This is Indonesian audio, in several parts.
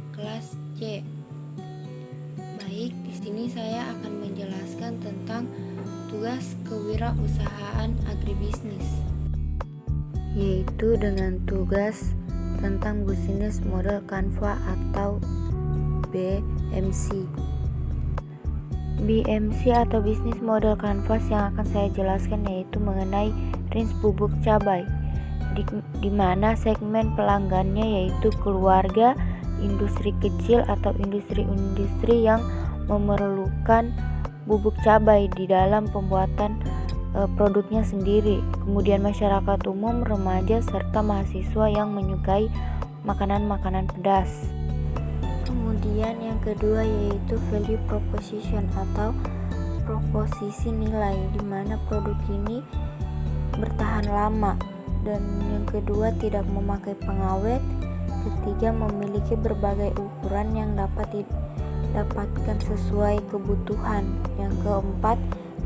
kelas C. Baik, di sini saya akan menjelaskan tentang tugas kewirausahaan agribisnis, yaitu dengan tugas tentang Business Model Canvas atau BMC. BMC atau Business Model Canvas yang akan saya jelaskan yaitu mengenai range bubuk cabai, di mana segmen pelanggannya yaitu keluarga, industri kecil atau industri-industri yang memerlukan bubuk cabai di dalam pembuatan produknya sendiri. Kemudian masyarakat umum, remaja, serta mahasiswa yang menyukai makanan-makanan pedas. Kemudian yang kedua yaitu value proposition atau proposisi nilai, di mana produk ini bertahan lama, dan yang kedua tidak memakai pengawet, ketiga memiliki berbagai ukuran yang dapat didapatkan sesuai kebutuhan, yang keempat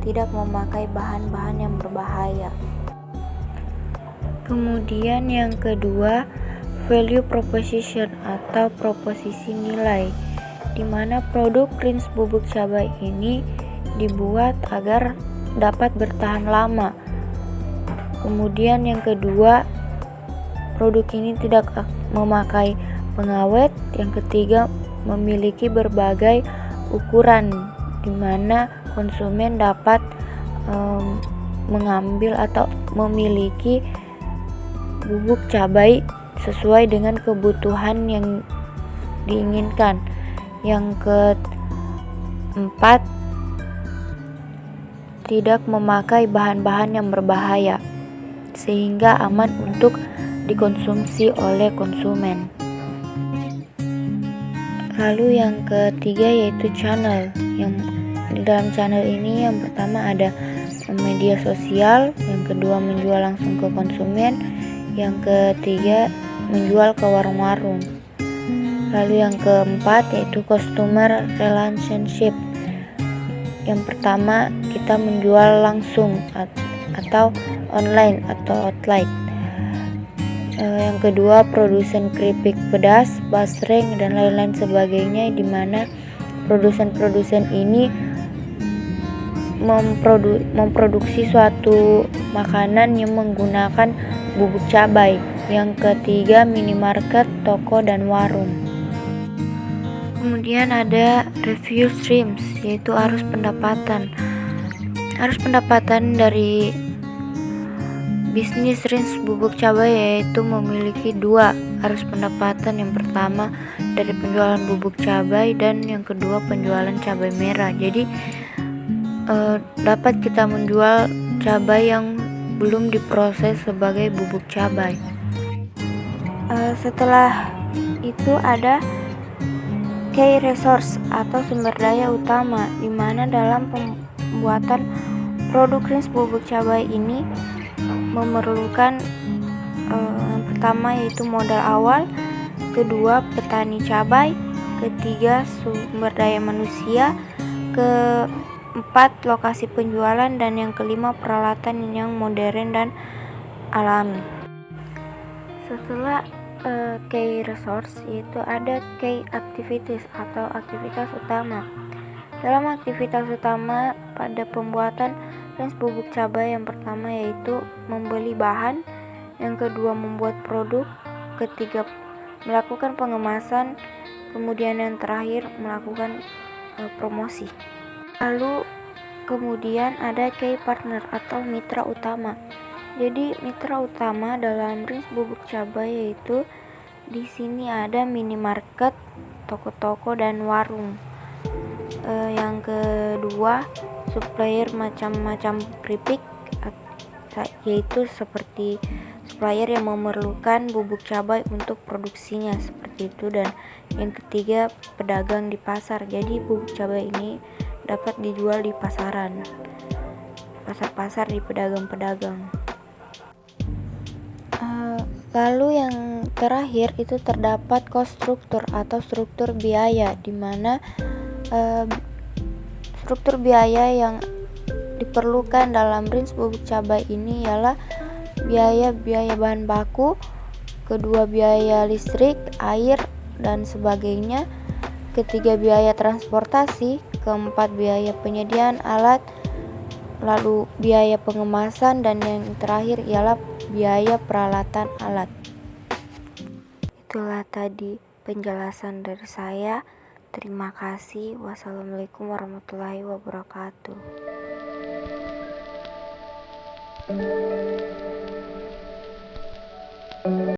tidak memakai bahan-bahan yang berbahaya. Kemudian yang kedua value proposition atau proposisi nilai, di mana produk range bubuk cabai ini dibuat agar dapat bertahan lama. Kemudian yang kedua, produk ini tidak memakai pengawet. Yang ketiga, memiliki berbagai ukuran, di mana konsumen dapat mengambil atau memiliki bubuk cabai sesuai dengan kebutuhan yang diinginkan. Yang keempat, tidak memakai bahan-bahan yang berbahaya sehingga aman untuk dikonsumsi oleh konsumen. Lalu yang ketiga yaitu channel. Yang di dalam channel ini yang pertama ada media sosial, yang kedua menjual langsung ke konsumen, yang ketiga menjual ke warung-warung. Lalu yang keempat yaitu customer relationship. Yang pertama kita menjual langsung atau online atau outlet. Yang kedua produsen keripik pedas, basreng dan lain-lain sebagainya, di mana produsen-produsen ini memproduksi suatu makanan yang menggunakan bubuk cabai. Yang ketiga minimarket, toko dan warung. Kemudian ada review streams, yaitu arus pendapatan. Arus pendapatan dari bisnis range bubuk cabai yaitu memiliki dua arus pendapatan. Yang pertama dari penjualan bubuk cabai dan yang kedua penjualan cabai merah. Jadi dapat kita menjual cabai yang belum diproses sebagai bubuk cabai. Setelah itu ada key resource atau sumber daya utama, di mana dalam pembuatan produk range bubuk cabai ini memerlukan yang pertama yaitu modal awal, kedua petani cabai, ketiga sumber daya manusia, keempat lokasi penjualan, dan yang kelima peralatan yang modern dan alami. Setelah key resource yaitu ada key activities atau aktivitas utama. Dalam aktivitas utama pada pembuatan range bubuk cabai, yang pertama yaitu membeli bahan, yang kedua membuat produk, ketiga melakukan pengemasan, kemudian yang terakhir melakukan promosi. Lalu kemudian ada key partner atau mitra utama. Jadi mitra utama dalam range bubuk cabai yaitu di sini ada minimarket, toko-toko dan warung. Yang kedua supplier macam-macam keripik, yaitu seperti supplier yang memerlukan bubuk cabai untuk produksinya seperti itu. Dan yang ketiga pedagang di pasar. Jadi bubuk cabai ini dapat dijual di pasaran, pasar-pasar, di pedagang-pedagang. Lalu yang terakhir itu terdapat cost structure atau struktur biaya, di mana struktur biaya yang diperlukan dalam range bubuk cabai ini ialah biaya bahan baku, kedua biaya listrik, air, dan sebagainya. Ketiga, biaya transportasi. Keempat, biaya penyediaan alat. Lalu biaya pengemasan, dan yang terakhir ialah biaya peralatan alat. Itulah tadi penjelasan dari saya. Terima kasih. Wassalamualaikum warahmatullahi wabarakatuh.